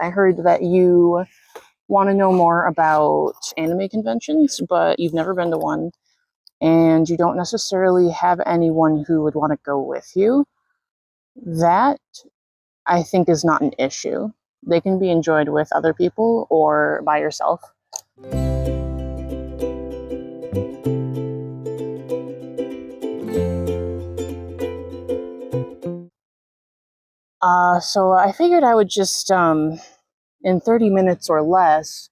I heard that you want to know more about anime conventions, but you've never been to one, and you don't necessarily have anyone who would want to go with you. That, I think, is not an issue. They can be enjoyed with other people or by yourself. So I figured I would just, in 30 minutes or less,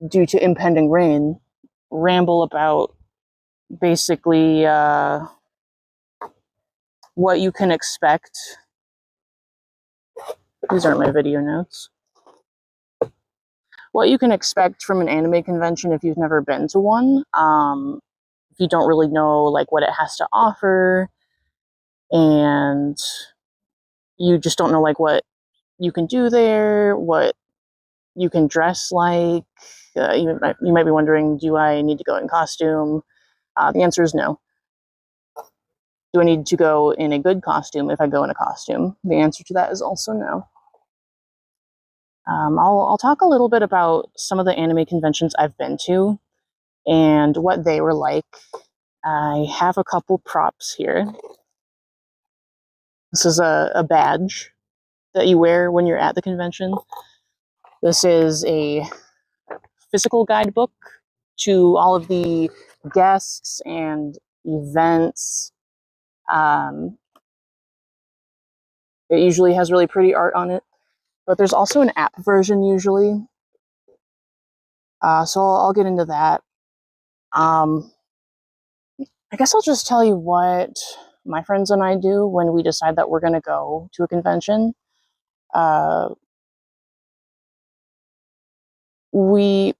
due to impending rain, ramble about basically what you can expect. These aren't my video notes. What you can expect from an anime convention if you've never been to one. If you don't really know like what it has to offer, and you just don't know like what you can do there, what you can dress like. You might be wondering, do I need to go in costume? The answer is no. Do I need to go in a good costume if I go in a costume? The answer to that is also no. I'll talk a little bit about some of the anime conventions I've been to and what they were like. I have a couple props here. This is a badge that you wear when you're at the convention. This is a physical guidebook to all of the guests and events. It usually has really pretty art on it, but there's also an app version usually. So I'll get into that. I guess I'll just tell you what my friends and I do when we decide that we're going to go to a convention. We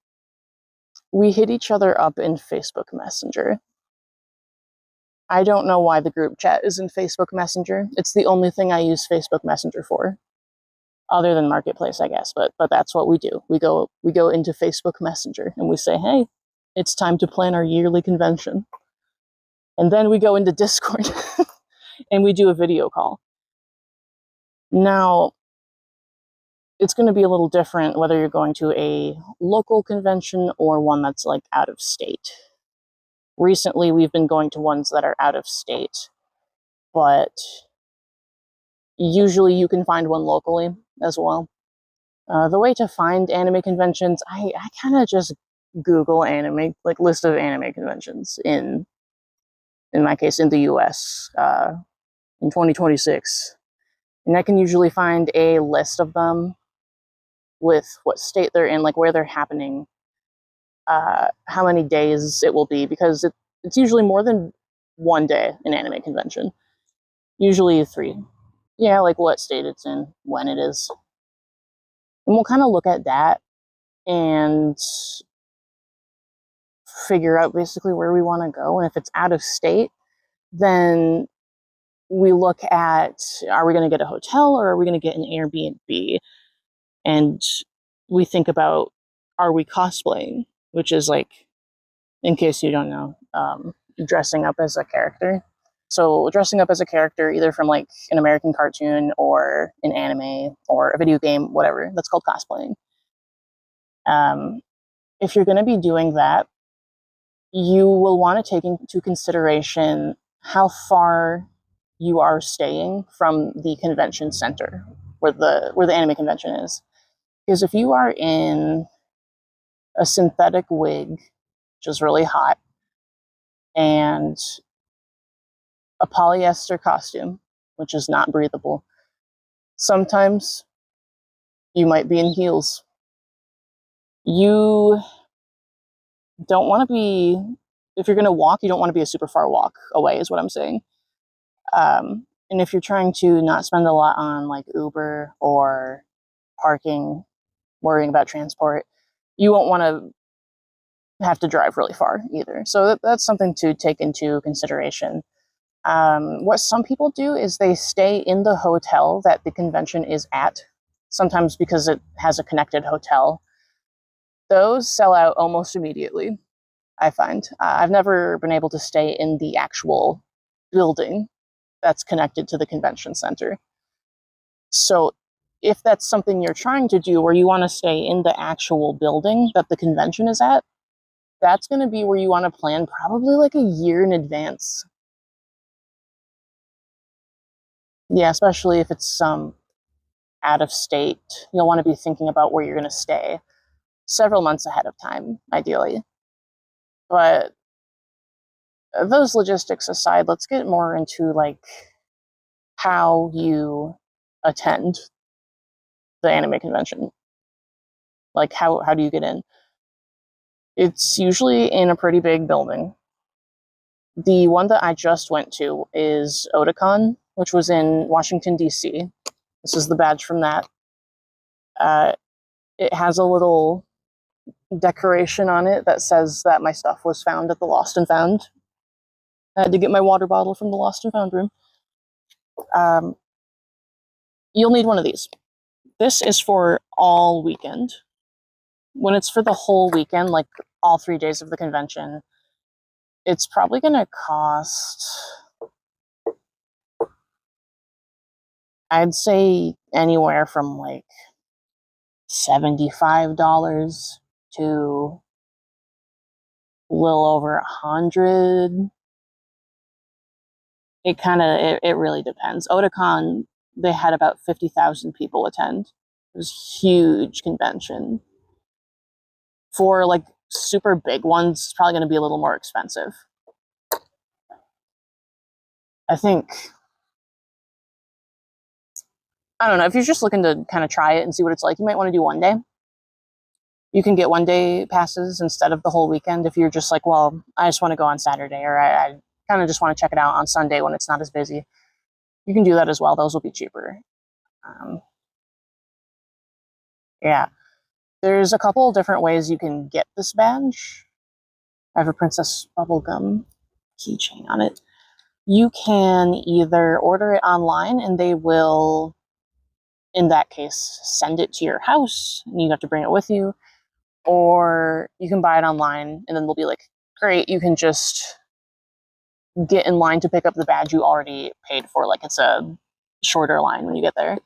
hit each other up in Facebook Messenger. I don't know why the group chat is in Facebook Messenger. It's the only thing I use Facebook Messenger for, other than Marketplace, I guess. But that's what we do. We go into Facebook Messenger and we say, hey, it's time to plan our yearly convention. And then we go into Discord and we do a video call. Now, it's going to be a little different whether you're going to a local convention or one that's like out of state. Recently, we've been going to ones that are out of state, but usually you can find one locally as well. The way to find anime conventions, I kind of just Google anime, like list of anime conventions in my case, in the US in 2026. And I can usually find a list of them with what state they're in, like where they're happening, how many days it will be, because it's usually more than one day an anime convention. Usually 3. Yeah, like what state it's in, when it is. And we'll kind of look at that and figure out basically where we want to go. And if it's out of state, then we look at, are we going to get a hotel or are we going to get an Airbnb? And we think about, are we cosplaying? Which is like, in case you don't know, dressing up as a character. So dressing up as a character, either from like an American cartoon or an anime or a video game, whatever, that's called cosplaying. If you're going to be doing that, you will want to take into consideration how far you are staying from the convention center where the anime convention is. Because if you are in a synthetic wig, which is really hot, and a polyester costume, which is not breathable, sometimes you might be in heels. You don't want to be, if you're going to walk, you don't want to be a super far walk away, is what I'm saying. And if you're trying to not spend a lot on like Uber or parking, worrying about transport, you won't want to have to drive really far either. So that's something to take into consideration. What some people do is they stay in the hotel that the convention is at, sometimes because it has a connected hotel. Those sell out almost immediately, I find. I've never been able to stay in the actual building that's connected to the convention center. So if that's something you're trying to do, where you want to stay in the actual building that the convention is at, that's going to be where you want to plan probably like a year in advance. Yeah, especially if it's out of state. You'll want to be thinking about where you're going to stay several months ahead of time, ideally. But those logistics aside, let's get more into like how you attend the anime convention. Like how do you get in? It's usually in a pretty big building. The one that I just went to is Otakon, which was in Washington, D.C. This is the badge from that. It has a little decoration on it that says that my stuff was found at the Lost and Found. I had to get my water bottle from the Lost and Found room. You'll need one of these. This is for all weekend. When it's for the whole weekend, like all 3 days of the convention, it's probably going to cost, I'd say, anywhere from like $75 to a little over $100. It really depends. Otakon, they had about 50,000 people attend. It was a huge convention. For like super big ones, it's probably going to be a little more expensive. I think, I don't know, if you're just looking to kind of try it and see what it's like, you might want to do one day. You can get one day passes instead of the whole weekend if you're just like, well, I just want to go on Saturday, or I kind of just want to check it out on Sunday when it's not as busy. You can do that as well. Those will be cheaper. Yeah. There's a couple different ways you can get this badge. I have a Princess Bubblegum keychain on it. You can either order it online and they will, in that case, send it to your house and you have to bring it with you. Or you can buy it online and then they'll be like, great, you can just get in line to pick up the badge you already paid for. Like it's a shorter line when you get there.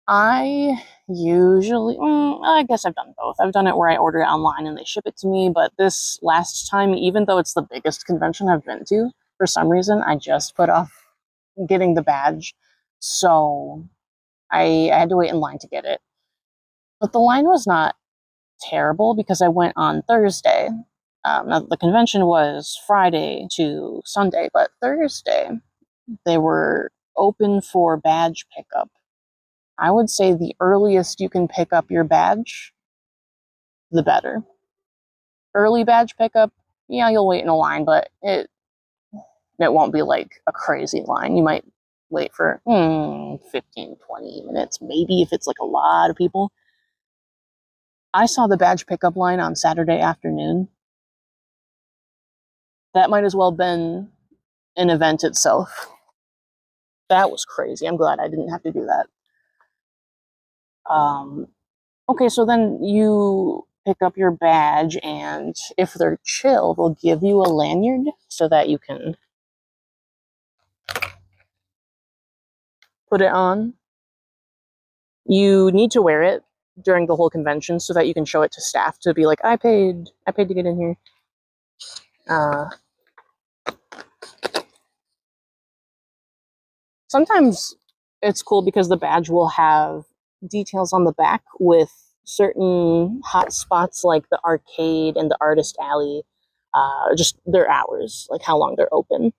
I usually, I guess I've done both. I've done it where I order it online and they ship it to me, but this last time, even though it's the biggest convention I've been to, for some reason, I just put off getting the badge. So I had to wait in line to get it. But the line was not terrible because I went on Thursday. Now, the convention was Friday to Sunday, but Thursday, they were open for badge pickup. I would say the earliest you can pick up your badge, the better. Early badge pickup, yeah, you'll wait in a line, but it won't be like a crazy line. You might wait for 15, 20 minutes, maybe if it's like a lot of people. I saw the badge pickup line on Saturday afternoon. That might as well have been an event itself. That was crazy. I'm glad I didn't have to do that. Okay, so then you pick up your badge, and if they're chill, they'll give you a lanyard so that you can put it on. You need to wear it during the whole convention so that you can show it to staff to be like, I paid to get in here. Sometimes it's cool because the badge will have details on the back with certain hot spots like the arcade and the artist alley, just their hours, like how long they're open.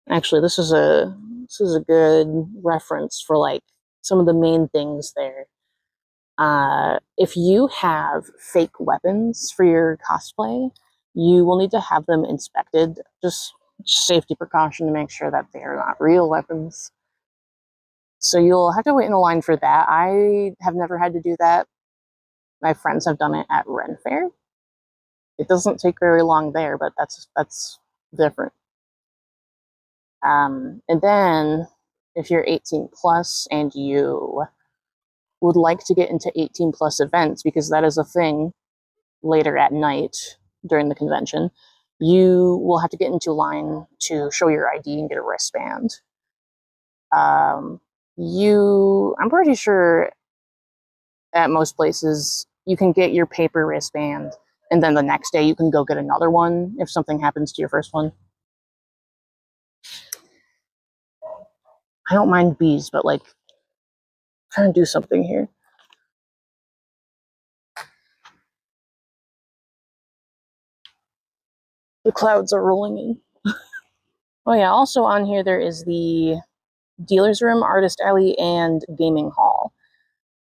Actually, this is a good reference for like some of the main things there. If you have fake weapons for your cosplay, you will need to have them inspected. Just safety precaution to make sure that they are not real weapons. So you'll have to wait in a line for that. I have never had to do that. My friends have done it at Ren Fair. It doesn't take very long there, but that's different. And then if you're 18 plus and you would like to get into 18 plus events, because that is a thing later at night during the convention, you will have to get into line to show your ID and get a wristband. I'm pretty sure at most places you can get your paper wristband, and then the next day you can go get another one if something happens to your first one. I don't mind bees, but like, trying to do something here. The clouds are rolling in. Oh yeah, also on here there is the dealer's room, artist alley, and gaming hall.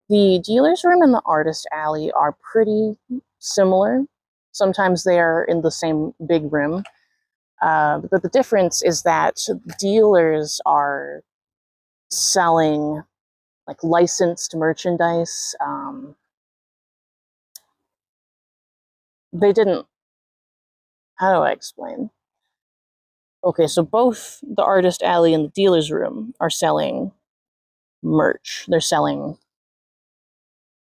The dealer's room and the artist alley are pretty similar. Sometimes they are in the same big room. But the difference is that dealers are selling like licensed merchandise. They didn't, how do I explain? Okay, so both the artist alley and the dealer's room are selling merch. They're selling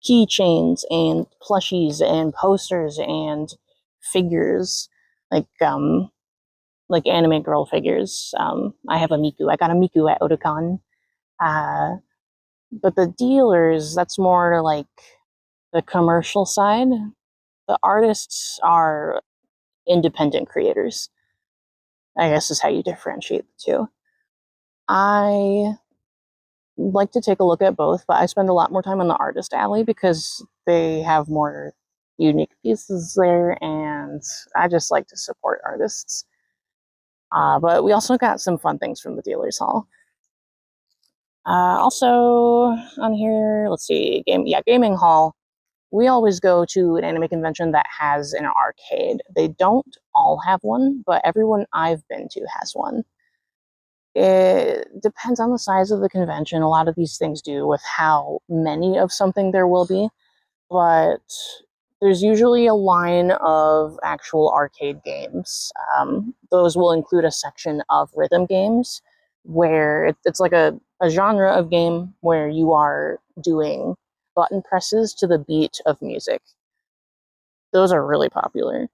keychains and plushies and posters and figures, like like anime girl figures. I have a Miku. I got a Miku at Otakon. But the dealers, that's more like the commercial side. The artists are independent creators, I guess is how you differentiate the two. I like to take a look at both, but I spend a lot more time on the artist alley because they have more unique pieces there, and I just like to support artists. But we also got some fun things from the dealers hall. Also on here, let's see, gaming hall. We always go to an anime convention that has an arcade. They don't all have one, but everyone I've been to has one. It depends on the size of the convention. A lot of these things do with how many of something there will be, but there's usually a line of actual arcade games. Those will include a section of rhythm games where it's like a genre of game where you are doing button presses to the beat of music. Those are really popular.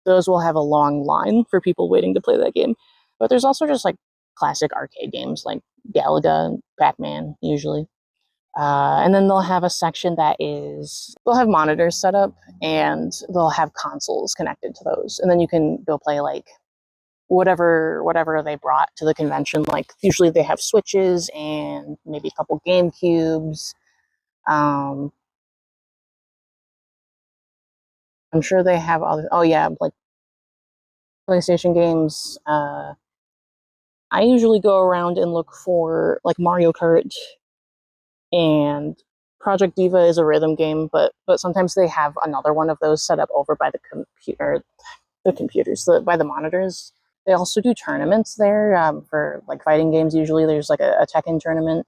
Those will have a long line for people waiting to play that game. But there's also just like classic arcade games like Galaga and Pac-Man, usually. And then they'll have a section they'll have monitors set up and they'll have consoles connected to those. And then you can go play like whatever they brought to the convention. Like usually they have Switches and maybe a couple GameCubes. I'm sure they have other, oh yeah, like PlayStation games. I usually go around and look for like Mario Kart, and Project Diva is a rhythm game, but sometimes they have another one of those set up over by by the monitors. They also do tournaments there for like fighting games. Usually there's like a Tekken tournament.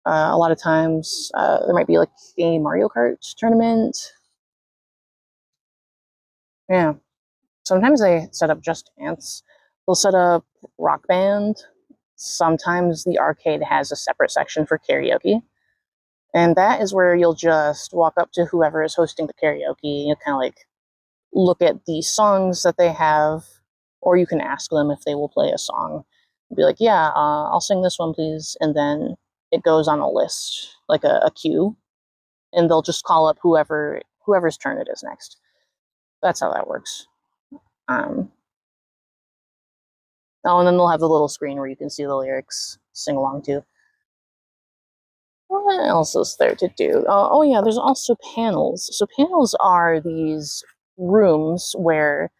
A lot of times there might be like a Mario Kart tournament. Yeah. Sometimes they set up Just Dance. They'll set up Rock Band. Sometimes the arcade has a separate section for karaoke. And that is where you'll just walk up to whoever is hosting the karaoke. You kind of like look at the songs that they have, or you can ask them if they will play a song. Be like, yeah, I'll sing this one, please. And then it goes on a list, like a queue, and they'll just call up whoever's turn it is next. That's how that works. Um, oh, and then they'll have the little screen where you can see the lyrics, sing along to. What else is there to do? Oh yeah, there's also panels. So panels are these rooms where,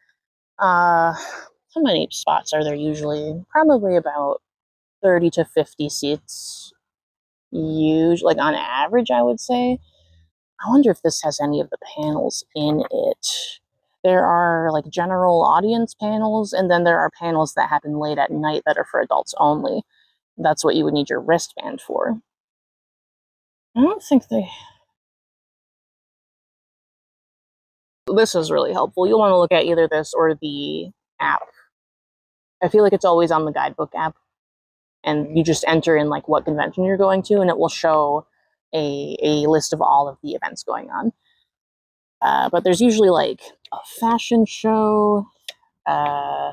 how many spots are there usually? Probably about 30 to 50 seats. Usually, like on average, I would say. I wonder if this has any of the panels in it. There are like general audience panels, and then there are panels that happen late at night that are for adults only. That's what you would need your wristband for. I don't think they. This is really helpful. You'll want to look at either this or the app. I feel like it's always on the guidebook app, and you just enter in like what convention you're going to, and it will show a list of all of the events going on. But there's usually like a fashion show. Uh,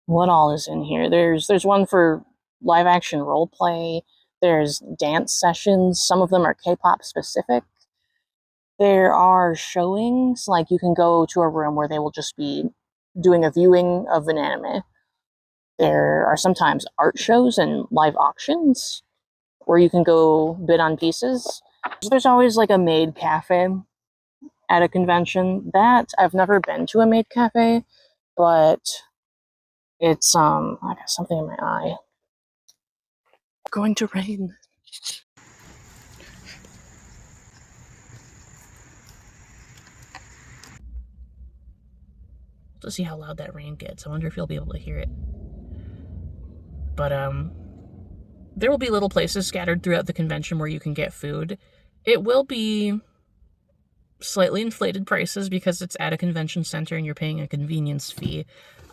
what all is in here? There's one for live action role play. There's dance sessions. Some of them are K-pop specific. There are showings, like you can go to a room where they will just be doing a viewing of an anime. There are sometimes art shows and live auctions where you can go bid on pieces. There's always like a maid cafe at a convention. That I've never been to a maid cafe, but it's I got something in my eye. Going to rain. To see how loud that rain gets. I wonder if you'll be able to hear it. But there will be little places scattered throughout the convention where you can get food. It will be slightly inflated prices because it's at a convention center and you're paying a convenience fee.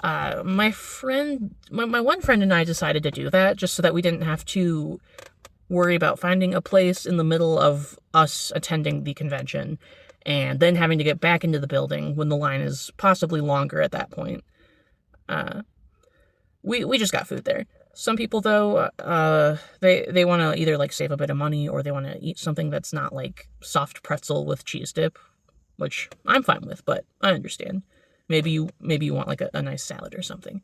My one friend and I decided to do that just so that we didn't have to worry about finding a place in the middle of us attending the convention and then having to get back into the building when the line is possibly longer at that point. We just got food there. Some people, though, they want to either, like, save a bit of money or they want to eat something that's not, like, soft pretzel with cheese dip, which I'm fine with, but I understand. Maybe you want, like, a nice salad or something.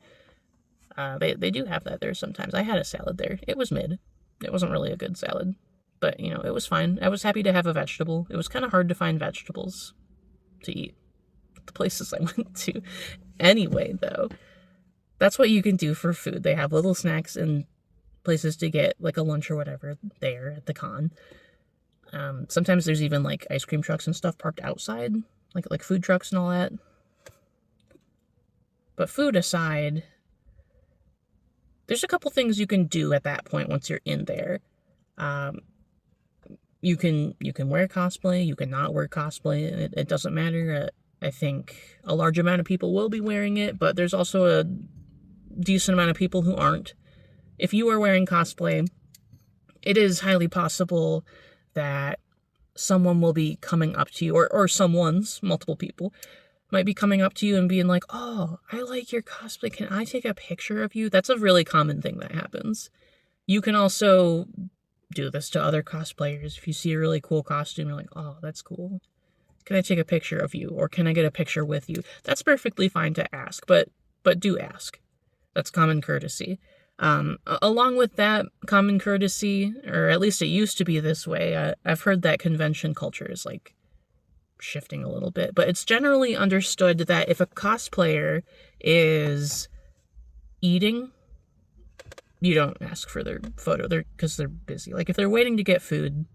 They do have that there sometimes. I had a salad there. It was mid. It wasn't really a good salad, but, you know, it was fine. I was happy to have a vegetable. It was kind of hard to find vegetables to eat at the places I went to. Anyway, though, that's what you can do for food. They have little snacks and places to get, like, a lunch or whatever there at the con. Sometimes there's even, like, ice cream trucks and stuff parked outside, like food trucks and all that. But food aside, there's a couple things you can do at that point once you're in there. You can wear cosplay, you can not wear cosplay, it doesn't matter. I think a large amount of people will be wearing it, but there's also a decent amount of people who aren't. If you are wearing cosplay, it is highly possible that someone will be coming up to you, or multiple people, might be coming up to you and being like, "Oh, I like your cosplay. Can I take a picture of you?" That's a really common thing that happens. You can also do this to other cosplayers. If you see a really cool costume, you're like, "Oh, that's cool. Can I take a picture of you? Or can I get a picture with you?" That's perfectly fine to ask, but do ask. That's common courtesy. Along with that common courtesy, or at least it used to be this way, I've heard that convention culture is, like, shifting a little bit, but it's generally understood that if a cosplayer is eating, you don't ask for their photo because they're busy. Like, if they're waiting to get food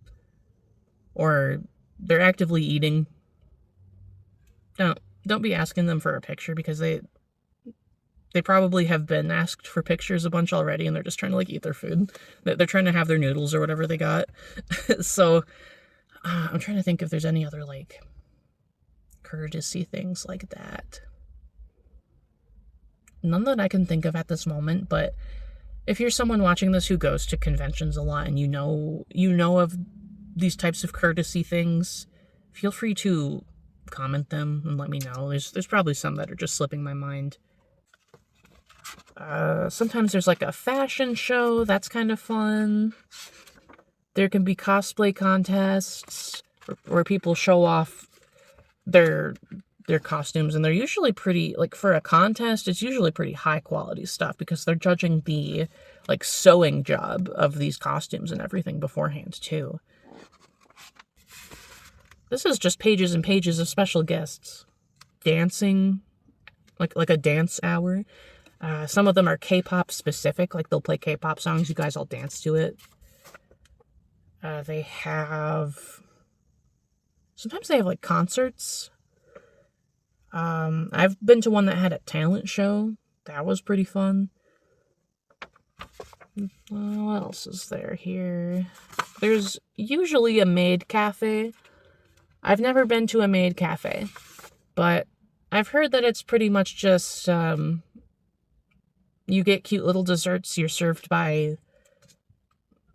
or they're actively eating, don't be asking them for a picture because they probably have been asked for pictures a bunch already and they're just trying to, like, eat their food. They're trying to have their noodles or whatever they got. So I'm trying to think if there's any other, like, courtesy things like that. None that I can think of at this moment, but if you're someone watching this who goes to conventions a lot and you know of these types of courtesy things, feel free to comment them and let me know. There's probably some that are just slipping my mind. Sometimes there's, like, a fashion show. That's kind of fun. There can be cosplay contests where people show off their costumes, and they're usually pretty, like, for a contest, it's usually pretty high quality stuff because they're judging the, like, sewing job of these costumes and everything beforehand too. This is just pages and pages of special guests dancing, like a dance hour. Some of them are K-pop specific, like they'll play K-pop songs, you guys all dance to it. Sometimes they have, like, concerts. I've been to one that had a talent show. That was pretty fun. What else is there here? There's usually a maid cafe. I've never been to a maid cafe, but I've heard that it's pretty much just, you get cute little desserts. You're served by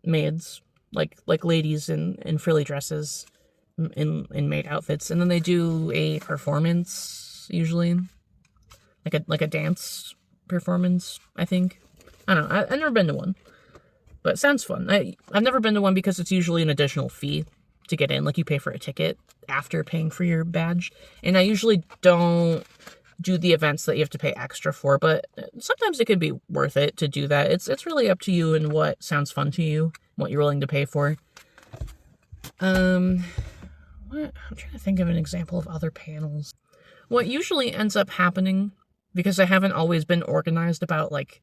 maids, like ladies in frilly dresses, in maid outfits, and then they do a performance usually. like a dance performance, I think. I don't know. I've never been to one, but it sounds fun. I've never been to one because it's usually an additional fee to get in. Like, you pay for a ticket after paying for your badge. And I usually don't do the events that you have to pay extra for, but sometimes it can be worth it to do that. It's really up to you and what sounds fun to you, what you're willing to pay for. I'm trying to think of an example of other panels. What usually ends up happening, because I haven't always been organized about, like,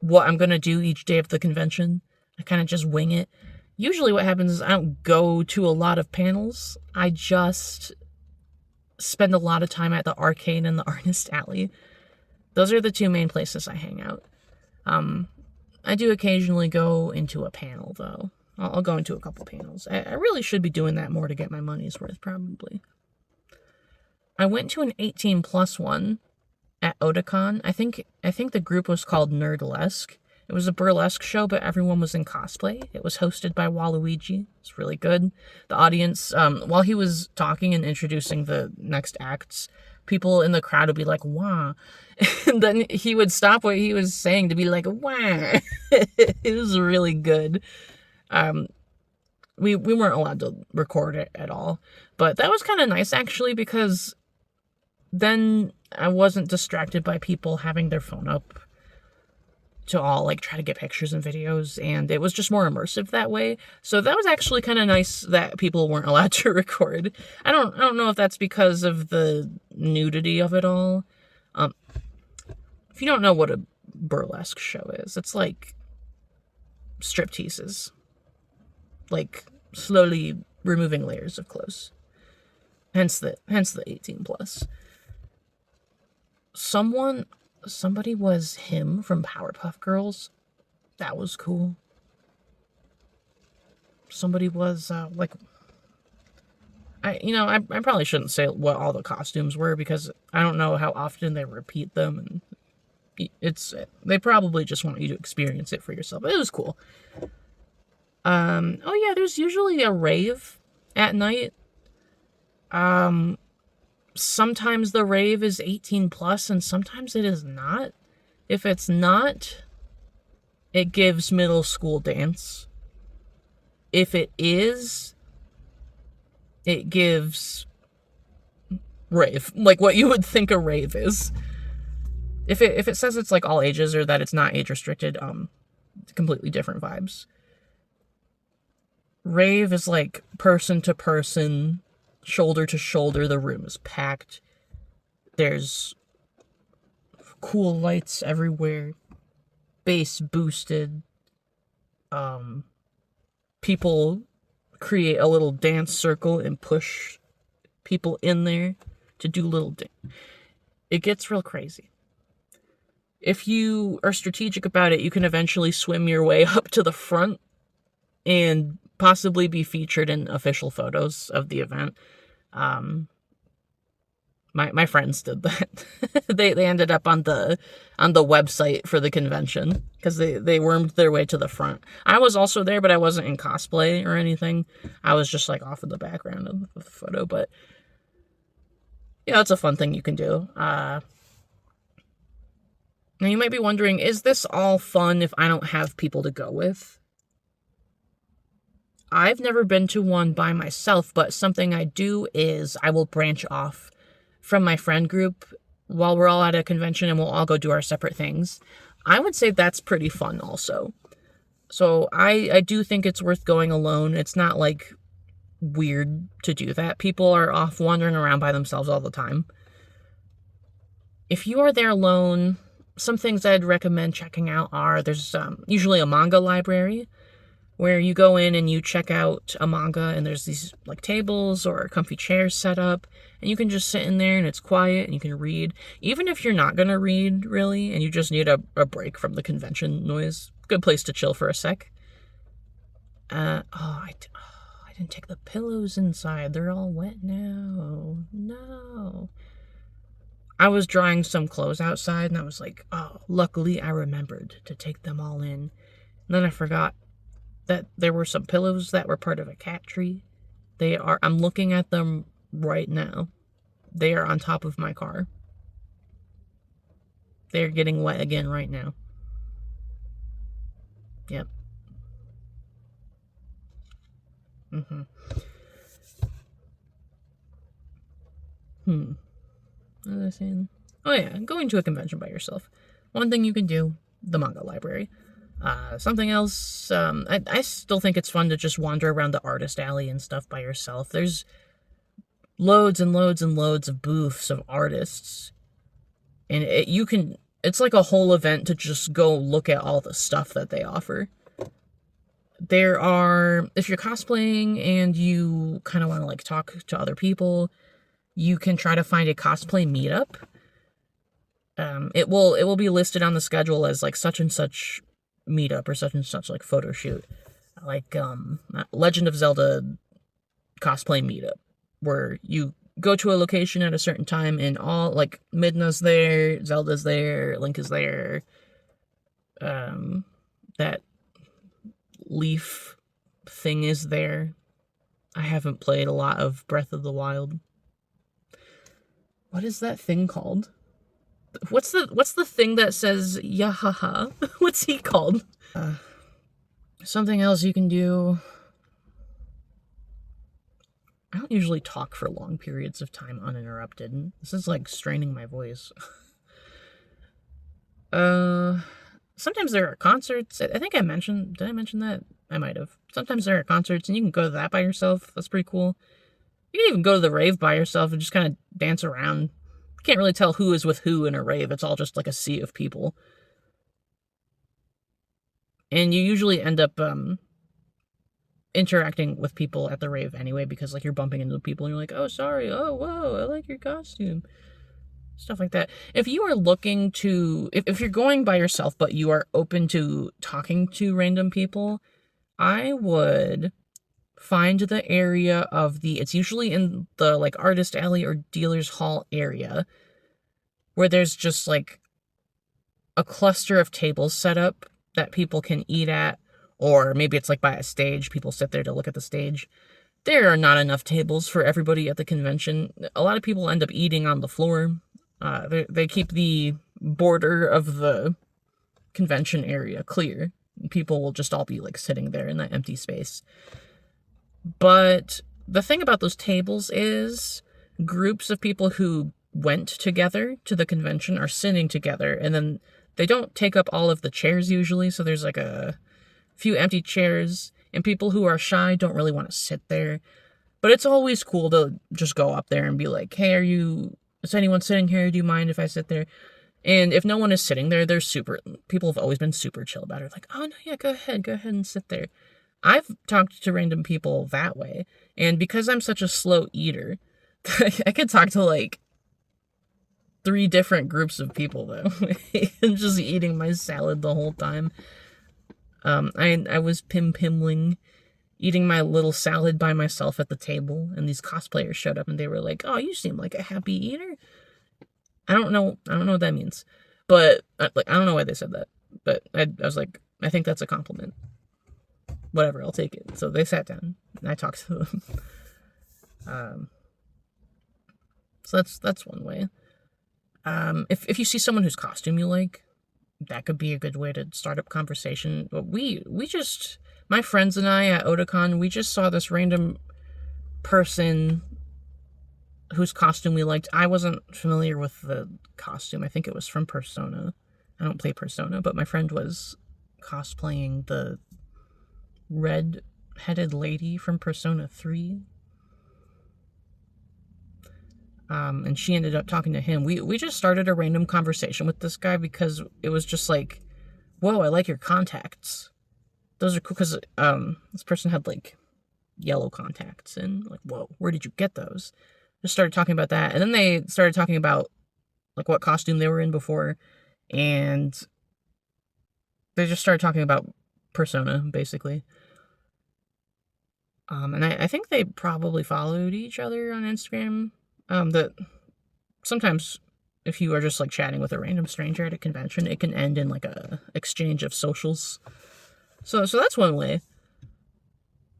what I'm going to do each day of the convention, I kind of just wing it. Usually what happens is I don't go to a lot of panels. I just spend a lot of time at the arcade and the artist alley. Those are the two main places I hang out. I do occasionally go into a panel, though. I'll go into a couple panels. I really should be doing that more to get my money's worth, probably. I went to an 18+ one at Otakon. I think the group was called Nerdlesque. It was a burlesque show, but everyone was in cosplay. It was hosted by Waluigi. It's really good. The audience, while he was talking and introducing the next acts, people in the crowd would be like, "Wah," and then he would stop what he was saying to be like, "Wah." It was really good. We weren't allowed to record it at all, but that was kind of nice, actually, because then I wasn't distracted by people having their phone up to all, like, try to get pictures and videos, and it was just more immersive that way. So that was actually kind of nice that people weren't allowed to record. I don't know if that's because of the nudity of it all. If you don't know what a burlesque show is, it's like stripteases, like slowly removing layers of clothes. Hence the 18+. Somebody was him from Powerpuff Girls. That was cool. Somebody was I probably shouldn't say what all the costumes were, because I don't know how often they repeat them, and they probably just want you to experience it for yourself. It was cool. Oh yeah, there's usually a rave at night. Sometimes the rave is 18+, and sometimes it is not. If it's not, it gives middle school dance. If it is, it gives rave, like what you would think a rave is. If it says it's like all ages, or that it's not age restricted, completely different vibes. Rave is like person to person, shoulder to shoulder. The room is packed. There's cool lights everywhere. Bass boosted. People create a little dance circle and push people in there to do little dance. It gets real crazy. If you are strategic about it, you can eventually swim your way up to the front and possibly be featured in official photos of the event. My friends did that. they ended up on the website for the convention because they wormed their way to the front. I was also there, but I wasn't in cosplay or anything. I was just like off in the background of the photo. But yeah, that's a fun thing you can do. Now you might be wondering, is this all fun if I don't have people to go with? I've never been to one by myself, but something I do is I will branch off from my friend group while we're all at a convention, and we'll all go do our separate things. I would say that's pretty fun also. So I do think it's worth going alone. It's not like weird to do that. People are off wandering around by themselves all the time. If you are there alone, some things I'd recommend checking out are, there's usually a manga library where you go in and you check out a manga, and there's these like tables or comfy chairs set up, and you can just sit in there and it's quiet and you can read. Even if you're not going to read really and you just need a break from the convention noise, good place to chill for a sec. I didn't take the pillows inside. They're all wet now. No. I was drying some clothes outside and I was like, oh, luckily I remembered to take them all in. And then I forgot that there were some pillows that were part of a cat tree. I'm looking at them right now. They are on top of my car. They're getting wet again right now. Yep. Mm-hmm. What was I saying? Oh yeah, going to a convention by yourself. One thing you can do, the manga library. Something else, I still think it's fun to just wander around the artist alley and stuff by yourself. There's loads and loads and loads of booths of artists. And it's like a whole event to just go look at all the stuff that they offer. There are, if you're cosplaying and you kind of want to like talk to other people, you can try to find a cosplay meetup. It will be listed on the schedule as like such and such meetup or such and such like photo shoot, like Legend of Zelda cosplay meetup, where you go to a location at a certain time and all like Midna's there, Zelda's there, Link is there, that leaf thing is there. I haven't played a lot of Breath of the Wild. What is that thing called? What's the thing that says yahaha? What's he called? Something else you can do. I don't usually talk for long periods of time uninterrupted. This is like straining my voice. Sometimes there are concerts. I think did I mention that? I might have. Sometimes there are concerts and you can go to that by yourself. That's pretty cool. You can even go to the rave by yourself and just kind of dance around. You can't really tell who is with who in a rave. It's all just like a sea of people. And you usually end up interacting with people at the rave anyway, because like you're bumping into people and you're like, oh, sorry, oh, whoa, I like your costume. Stuff like that. If you are looking to, if you're going by yourself, but you are open to talking to random people, I would find the area of it's usually in the like artist alley or dealer's hall area, where there's just like a cluster of tables set up that people can eat at, or maybe it's like by a stage, people sit there to look at the stage. There are not enough tables for everybody at the convention. A lot of people end up eating on the floor. They keep the border of the convention area clear. People will just all be like sitting there in that empty space. But the thing about those tables is groups of people who went together to the convention are sitting together, and then they don't take up all of the chairs usually, so there's like a few empty chairs, and people who are shy don't really want to sit there. But it's always cool to just go up there and be like, hey, is anyone sitting here? Do you mind if I sit there? And if no one is sitting there, people have always been super chill about it. Like, oh no, yeah, go ahead and sit there. I've talked to random people that way, and because I'm such a slow eater, I could talk to like 3 different groups of people though. I'm just eating my salad the whole time. I was pimling, eating my little salad by myself at the table, and these cosplayers showed up and they were like, oh, you seem like a happy eater. I don't know what that means, but like, I don't know why they said that, but I was like, I think that's a compliment. Whatever, I'll take it. So they sat down and I talked to them. So that's one way. If you see someone whose costume you like, that could be a good way to start up conversation. But my friends and I at Otakon, we just saw this random person whose costume we liked. I wasn't familiar with the costume. I think it was from Persona. I don't play Persona, but my friend was cosplaying the red-headed lady from Persona 3. And she ended up talking to him. We just started a random conversation with this guy because it was just like, whoa, I like your contacts. Those are cool, because this person had like yellow contacts, and like, whoa, where did you get those? Just started talking about that, and then they started talking about like what costume they were in before, and they just started talking about Persona, basically. And I think they probably followed each other on Instagram. That sometimes if you are just like chatting with a random stranger at a convention, it can end in like a exchange of socials. So that's one way.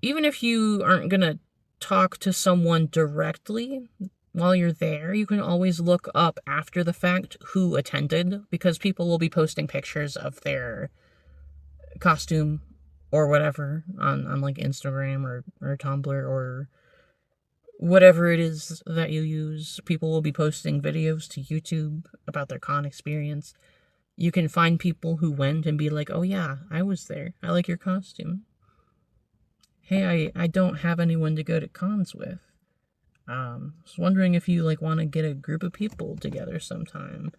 Even if you aren't gonna talk to someone directly, while you're there, you can always look up after the fact who attended, because people will be posting pictures of their costume or whatever on like Instagram or Tumblr or whatever it is that you use. People will be posting videos to YouTube about their con experience. You can find people who went and be like, oh yeah, I was there. I like your costume. Hey, I don't have anyone to go to cons with. I was wondering if you like want to get a group of people together sometime.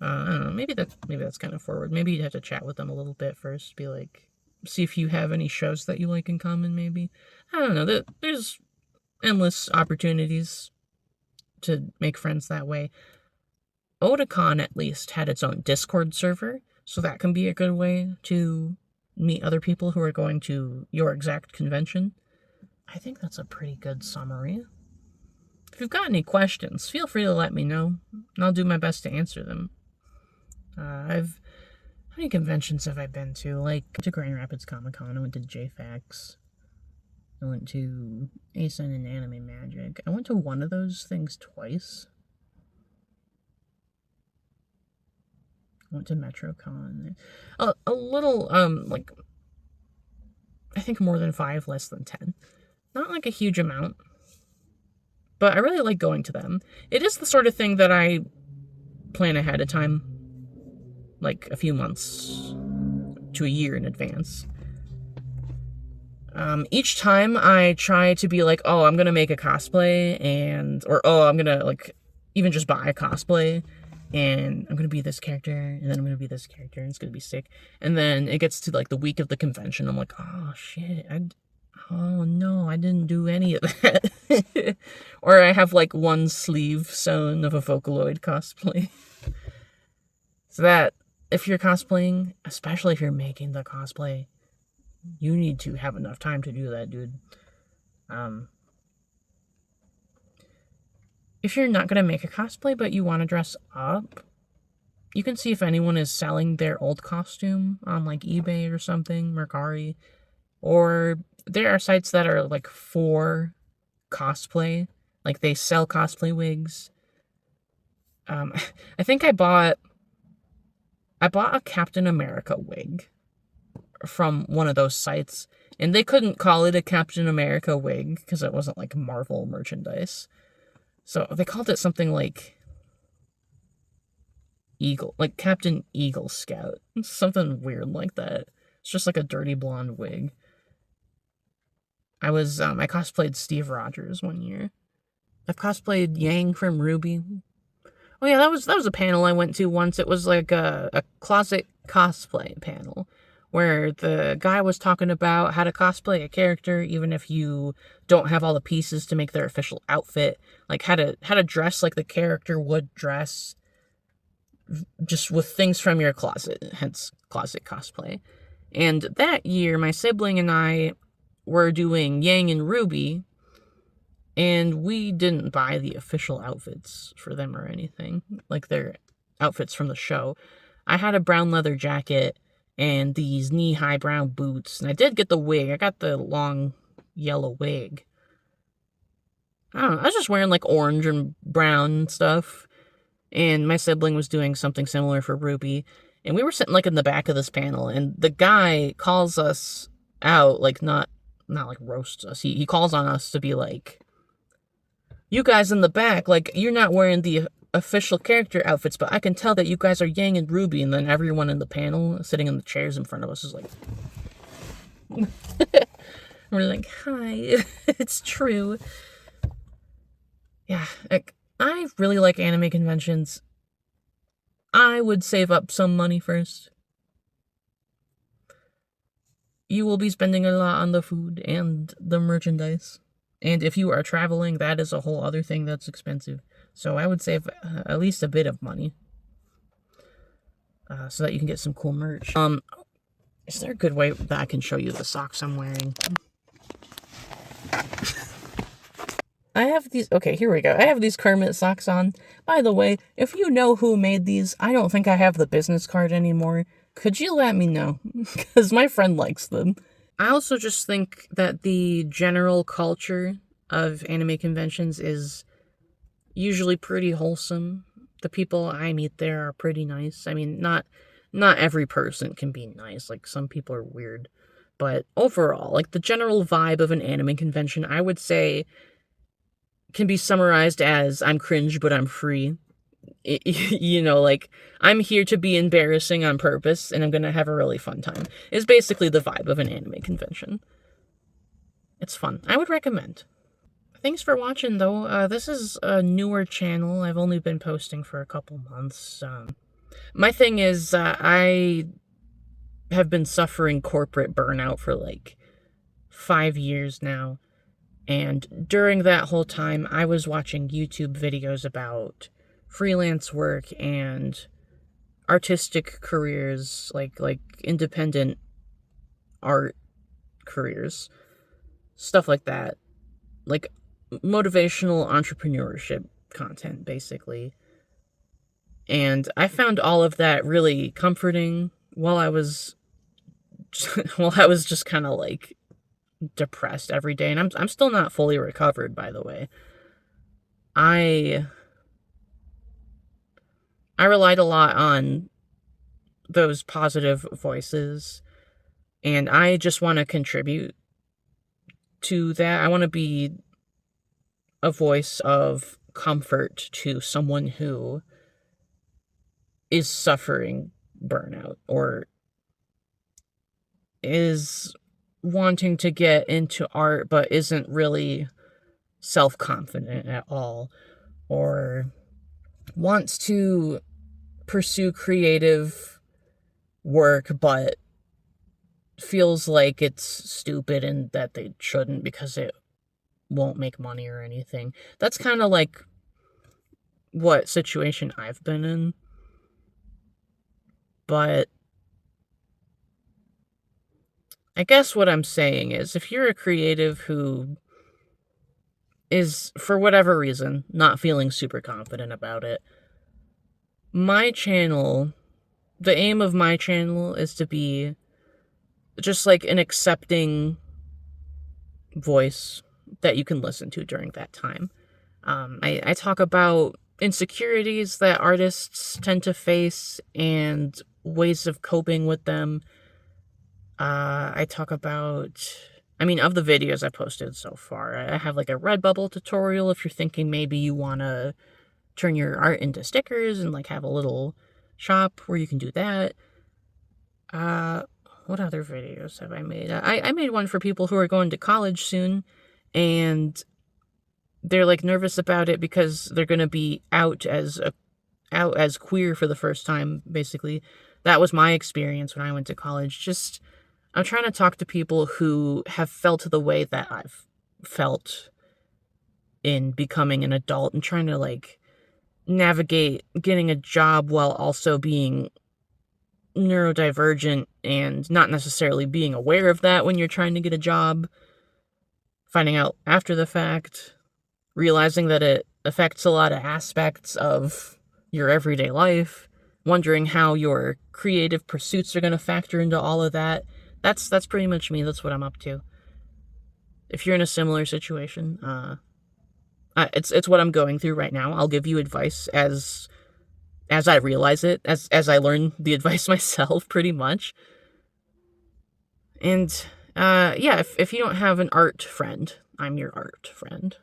I don't know, maybe that's kind of forward. Maybe you'd have to chat with them a little bit first, be like, see if you have any shows that you like in common, maybe. I don't know, there's endless opportunities to make friends that way. Otakon at least had its own Discord server, so that can be a good way to meet other people who are going to your exact convention. I think that's a pretty good summary. If you've got any questions, feel free to let me know, and I'll do my best to answer them. How many conventions have I been to? Like, I went to Grand Rapids Comic Con, I went to JFAX, I went to ASIN and Anime Magic. I went to one of those things twice. I went to MetroCon. A little, like, I think more than 5, less than 10. Not like a huge amount, but I really like going to them. It is the sort of thing that I plan ahead of time, like a few months to a year in advance. Each time I try to be like, oh, I'm gonna make a cosplay, or oh, I'm gonna like even just buy a cosplay, and I'm gonna be this character, and then I'm gonna be this character, and it's gonna be sick. And then it gets to like the week of the convention, I'm like, oh shit, oh no, I didn't do any of that. Or I have like one sleeve sewn of a Vocaloid cosplay. So that, if you're cosplaying, especially if you're making the cosplay, you need to have enough time to do that, dude. If you're not gonna make a cosplay, but you want to dress up, you can see if anyone is selling their old costume on like eBay or something, Mercari, or there are sites that are like for cosplay, like they sell cosplay wigs. I think I bought a Captain America wig from one of those sites, and they couldn't call it a Captain America wig because it wasn't like Marvel merchandise. So they called it something like Eagle, like Captain Eagle Scout. Something weird like that. It's just like a dirty blonde wig. I cosplayed Steve Rogers one year. I've cosplayed Yang from Ruby. Oh yeah, that was a panel I went to once. It was like a closet cosplay panel where the guy was talking about how to cosplay a character even if you don't have all the pieces to make their official outfit, like how to dress like the character would dress just with things from your closet, hence closet cosplay. And that year my sibling and I were doing Yang and Ruby, and we didn't buy the official outfits for them or anything, like their outfits from the show. I had a brown leather jacket and these knee-high brown boots, and I did get the wig. I got the long yellow wig. I don't know, I was just wearing like orange and brown stuff, and my sibling was doing something similar for Ruby, and we were sitting like in the back of this panel, and the guy calls us out, like not like roasts us. He calls on us to be like, you guys in the back, like, you're not wearing the official character outfits, but I can tell that you guys are Yang and Ruby. And then everyone in the panel sitting in the chairs in front of us is like, we're like, hi, it's true. Yeah, like, I really like anime conventions. I would save up some money first. You will be spending a lot on the food and the merchandise. And if you are traveling, that is a whole other thing that's expensive. So I would save at least a bit of money. So that you can get some cool merch. Is there a good way that I can show you the socks I'm wearing? I have these, okay, here we go. I have these Kermit socks on. By the way, if you know who made these, I don't think I have the business card anymore. Could you let me know? Because my friend likes them. I also just think that the general culture of anime conventions is usually pretty wholesome. The people I meet there are pretty nice. I mean, not every person can be nice. Like, some people are weird. But overall, like, the general vibe of an anime convention, I would say, can be summarized as I'm cringe, but I'm free. Like, I'm here to be embarrassing on purpose, and I'm gonna have a really fun time. Is basically the vibe of an anime convention. It's fun. I would recommend. Thanks for watching, though. This is a newer channel. I've only been posting for a couple months. My thing is, I have been suffering corporate burnout for like 5 years now. And during that whole time, I was watching YouTube videos about freelance work and artistic careers, like independent art careers, stuff like that. Like motivational entrepreneurship content, basically. And I found all of that really comforting while I was just kind of like depressed every day. And I'm still not fully recovered, by the way. I relied a lot on those positive voices, and I just want to contribute to that. I want to be a voice of comfort to someone who is suffering burnout or is wanting to get into art but isn't really self-confident at all, or wants to pursue creative work but feels like it's stupid and that they shouldn't because it won't make money or anything. That's kind of like what situation I've been in. But I guess what I'm saying is, if you're a creative who is, for whatever reason, not feeling super confident about it, my channel, the aim of my channel is to be just like an accepting voice that you can listen to during that time. I talk about insecurities that artists tend to face and ways of coping with them. I talk about, of the videos I posted so far, I have like a Redbubble tutorial if you're thinking maybe you want to turn your art into stickers and like have a little shop where you can do that. What other videos have I made? I made one for people who are going to college soon, and they're like nervous about it because they're going to be out as queer for the first time, basically. That was my experience when I went to college. I'm trying to talk to people who have felt the way that I've felt in becoming an adult and trying to like navigate getting a job while also being neurodivergent and not necessarily being aware of that when you're trying to get a job, finding out after the fact, realizing that it affects a lot of aspects of your everyday life, wondering how your creative pursuits are going to factor into all of that. That's pretty much me. That's what I'm up to. If you're in a similar situation, it's what I'm going through right now. I'll give you advice as I realize it, as I learn the advice myself, pretty much. And yeah, if you don't have an art friend, I'm your art friend.